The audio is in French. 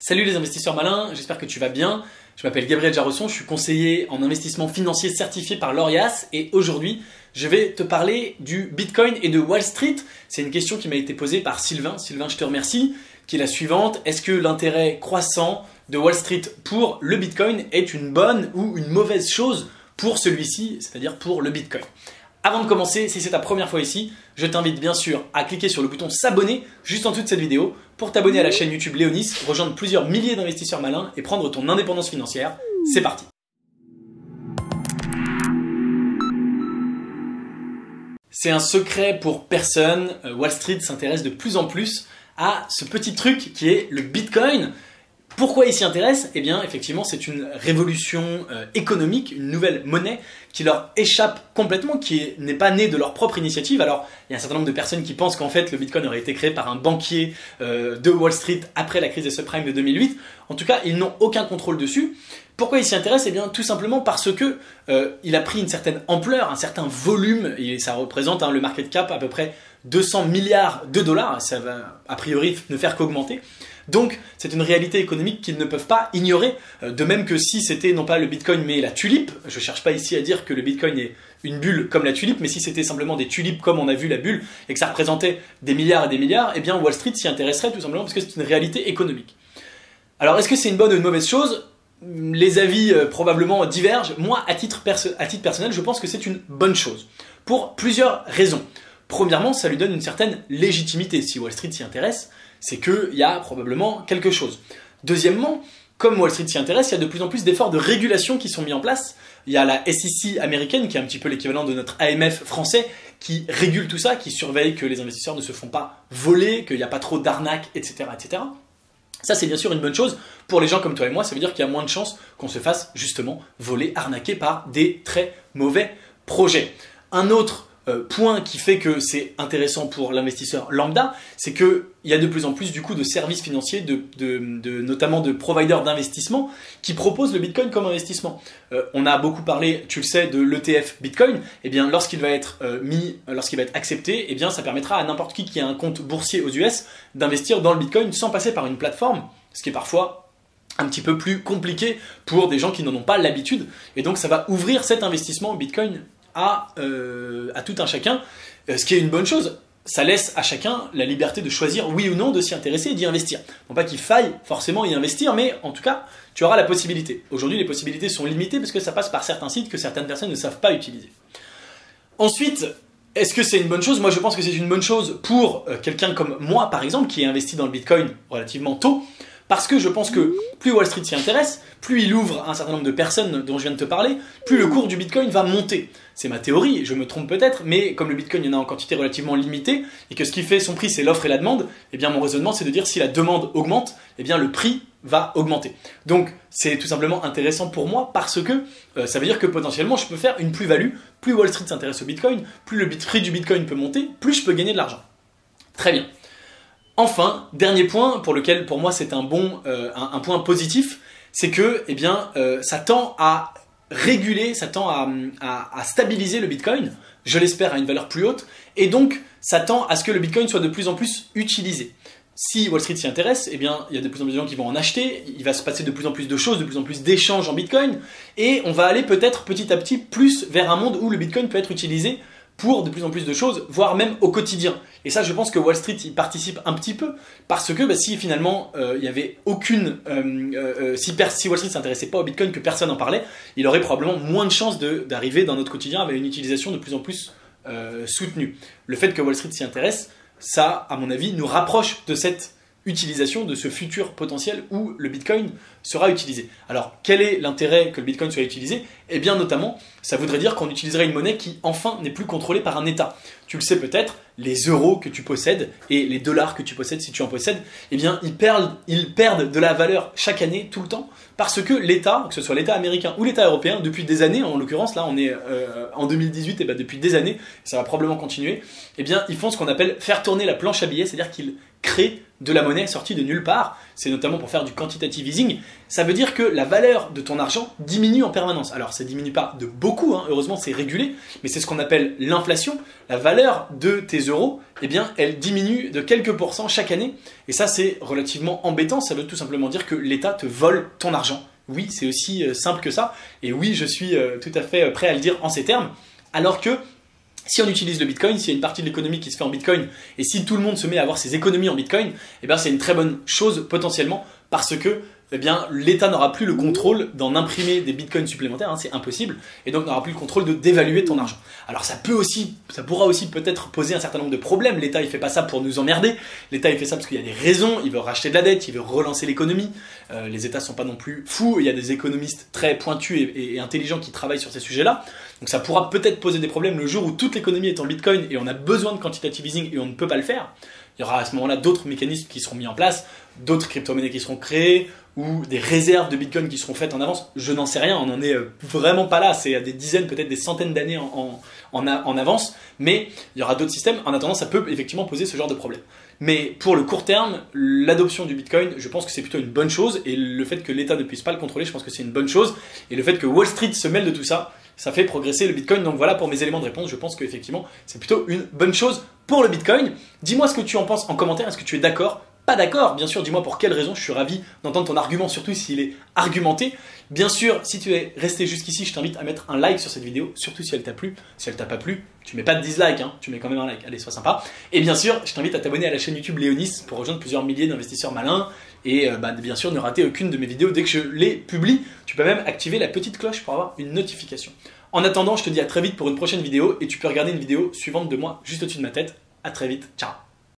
Salut les investisseurs malins, j'espère que tu vas bien. Je m'appelle Gabriel Jarosson, je suis conseiller en investissement financier certifié par l'Orias et aujourd'hui je vais te parler du Bitcoin et de Wall Street. C'est une question qui m'a été posée par Sylvain. Sylvain, je te remercie, qui est la suivante. Est-ce que l'intérêt croissant de Wall Street pour le Bitcoin est une bonne ou une mauvaise chose pour celui-ci, c'est-à-dire pour le Bitcoin? Avant de commencer, si c'est ta première fois ici, je t'invite bien sûr à cliquer sur le bouton s'abonner juste en dessous de cette vidéo pour t'abonner à la chaîne YouTube Léonis, rejoindre plusieurs milliers d'investisseurs malins et prendre ton indépendance financière. C'est parti! C'est un secret pour personne, Wall Street s'intéresse de plus en plus à ce petit truc qui est le Bitcoin. Pourquoi ils s'y intéressent? Eh bien, effectivement, c'est une révolution économique, une nouvelle monnaie qui leur échappe complètement, qui n'est pas née de leur propre initiative. Alors, il y a un certain nombre de personnes qui pensent qu'en fait, le Bitcoin aurait été créé par un banquier de Wall Street après la crise des subprimes de 2008. En tout cas, ils n'ont aucun contrôle dessus. Pourquoi ils s'y intéressent? Eh bien, tout simplement parce que il a pris une certaine ampleur, un certain volume, et ça représente le market cap à peu près 200 milliards de dollars. Ça va a priori ne faire qu'augmenter. Donc, c'est une réalité économique qu'ils ne peuvent pas ignorer. De même que si c'était non pas le Bitcoin mais la tulipe, je ne cherche pas ici à dire que le Bitcoin est une bulle comme la tulipe, mais si c'était simplement des tulipes comme on a vu la bulle et que ça représentait des milliards et des milliards, eh bien Wall Street s'y intéresserait tout simplement parce que c'est une réalité économique. Alors, est-ce que c'est une bonne ou une mauvaise chose? Les avis probablement divergent. Moi, à titre personnel, je pense que c'est une bonne chose. Pour plusieurs raisons. Premièrement, ça lui donne une certaine légitimité. Si Wall Street s'y intéresse, c'est qu'il y a probablement quelque chose. Deuxièmement, comme Wall Street s'y intéresse, il y a de plus en plus d'efforts de régulation qui sont mis en place. Il y a la SEC américaine, qui est un petit peu l'équivalent de notre AMF français, qui régule tout ça, qui surveille que les investisseurs ne se font pas voler, qu'il n'y a pas trop d'arnaques, etc., etc. Ça, c'est bien sûr une bonne chose pour les gens comme toi et moi. Ça veut dire qu'il y a moins de chances qu'on se fasse justement voler, arnaquer par des très mauvais projets. Un autre point qui fait que c'est intéressant pour l'investisseur lambda, c'est qu'il y a de plus en plus du coup de services financiers, notamment de providers d'investissement qui proposent le Bitcoin comme investissement. On a beaucoup parlé, tu le sais, de l'ETF Bitcoin. Eh bien, lorsqu'il va être accepté, eh bien, ça permettra à n'importe qui a un compte boursier aux US d'investir dans le Bitcoin sans passer par une plateforme, ce qui est parfois un petit peu plus compliqué pour des gens qui n'en ont pas l'habitude. Et donc, ça va ouvrir cet investissement au Bitcoin à tout un chacun, ce qui est une bonne chose. Ça laisse à chacun la liberté de choisir oui ou non de s'y intéresser et d'y investir. Non pas qu'il faille forcément y investir, mais en tout cas, tu auras la possibilité. Aujourd'hui, les possibilités sont limitées parce que ça passe par certains sites que certaines personnes ne savent pas utiliser. Ensuite, est-ce que c'est une bonne chose? Moi, je pense que c'est une bonne chose pour quelqu'un comme moi, par exemple, qui est investi dans le Bitcoin relativement tôt, parce que je pense que plus Wall Street s'y intéresse, plus il ouvre un certain nombre de personnes dont je viens de te parler, plus le cours du Bitcoin va monter. C'est ma théorie, je me trompe peut-être, mais comme le Bitcoin il y en a en quantité relativement limitée, et que ce qui fait son prix c'est l'offre et la demande, eh bien mon raisonnement c'est de dire si la demande augmente, eh bien le prix va augmenter. Donc c'est tout simplement intéressant pour moi parce que ça veut dire que potentiellement je peux faire une plus-value. Plus Wall Street s'intéresse au Bitcoin, plus le prix du Bitcoin peut monter, plus je peux gagner de l'argent. Très bien. Enfin, dernier point pour lequel pour moi c'est un point positif, c'est que eh bien, ça tend à réguler, ça tend à stabiliser le Bitcoin, je l'espère à une valeur plus haute, et donc ça tend à ce que le Bitcoin soit de plus en plus utilisé. Si Wall Street s'y intéresse, eh bien, il y a de plus en plus de gens qui vont en acheter, il va se passer de plus en plus de choses, de plus en plus d'échanges en Bitcoin, et on va aller peut-être petit à petit plus vers un monde où le Bitcoin peut être utilisé pour de plus en plus de choses, voire même au quotidien. Et ça, je pense que Wall Street y participe un petit peu, parce que si finalement il y avait aucune... si Wall Street ne s'intéressait pas au Bitcoin, que personne n'en parlait, il aurait probablement moins de chances d'arriver dans notre quotidien avec une utilisation de plus en plus soutenue. Le fait que Wall Street s'y intéresse, ça, à mon avis, nous rapproche de cette utilisation, de ce futur potentiel où le Bitcoin sera utilisé. Alors, quel est l'intérêt que le Bitcoin soit utilisé? Eh bien, notamment, ça voudrait dire qu'on utiliserait une monnaie qui, enfin, n'est plus contrôlée par un État. Tu le sais peut-être, les euros que tu possèdes et les dollars que tu possèdes, si tu en possèdes, eh bien, ils perdent de la valeur chaque année, tout le temps, parce que l'État, que ce soit l'État américain ou l'État européen, depuis des années, en l'occurrence, là, on est en 2018, et bien depuis des années, ça va probablement continuer, eh bien, ils font ce qu'on appelle faire tourner la planche à billets, c'est-à-dire qu'ils créent de la monnaie sortie de nulle part. C'est notamment pour faire du quantitative easing. Ça veut dire que la valeur de ton argent diminue en permanence. Alors ça diminue pas de beaucoup, hein, heureusement c'est régulé, mais c'est ce qu'on appelle l'inflation. La valeur de tes euros, eh bien, elle diminue de quelques pourcents chaque année. Et ça c'est relativement embêtant, ça veut tout simplement dire que l'État te vole ton argent. Oui, c'est aussi simple que ça. Et oui, je suis tout à fait prêt à le dire en ces termes. Alors que si on utilise le Bitcoin, s'il y a une partie de l'économie qui se fait en Bitcoin, et si tout le monde se met à avoir ses économies en Bitcoin, eh bien c'est une très bonne chose potentiellement parce que eh bien, l'État n'aura plus le contrôle d'en imprimer des bitcoins supplémentaires, hein, c'est impossible, et donc n'aura plus le contrôle de dévaluer ton argent. Alors ça pourra aussi peut-être poser un certain nombre de problèmes. L'État il fait pas ça pour nous emmerder, l'État il fait ça parce qu'il y a des raisons, il veut racheter de la dette, il veut relancer l'économie. Les États sont pas non plus fous, il y a des économistes très pointus et intelligents qui travaillent sur ces sujets-là. Donc ça pourra peut-être poser des problèmes le jour où toute l'économie est en bitcoin et on a besoin de quantitative easing et on ne peut pas le faire. Il y aura à ce moment-là d'autres mécanismes qui seront mis en place, d'autres crypto-monnaies qui seront créées, ou des réserves de Bitcoin qui seront faites en avance. Je n'en sais rien, on n'en est vraiment pas là, c'est à des dizaines, peut-être des centaines d'années en avance, mais il y aura d'autres systèmes. En attendant, ça peut effectivement poser ce genre de problème. Mais pour le court terme, l'adoption du Bitcoin, je pense que c'est plutôt une bonne chose, et le fait que l'État ne puisse pas le contrôler, je pense que c'est une bonne chose, et le fait que Wall Street se mêle de tout ça, ça fait progresser le Bitcoin. Donc voilà pour mes éléments de réponse, je pense qu'effectivement c'est plutôt une bonne chose pour le Bitcoin. Dis-moi ce que tu en penses en commentaire, est-ce que tu es d'accord ? Pas d'accord, bien sûr, dis-moi pour quelle raison, je suis ravi d'entendre ton argument, surtout s'il est argumenté. Bien sûr, si tu es resté jusqu'ici, je t'invite à mettre un like sur cette vidéo, surtout si elle t'a plu. Si elle t'a pas plu, tu mets pas de dislike, hein, tu mets quand même un like, allez, sois sympa. Et bien sûr, je t'invite à t'abonner à la chaîne YouTube Léonis pour rejoindre plusieurs milliers d'investisseurs malins. Et bien sûr, ne rater aucune de mes vidéos dès que je les publie. Tu peux même activer la petite cloche pour avoir une notification. En attendant, je te dis à très vite pour une prochaine vidéo et tu peux regarder une vidéo suivante de moi juste au-dessus de ma tête. À très vite, ciao.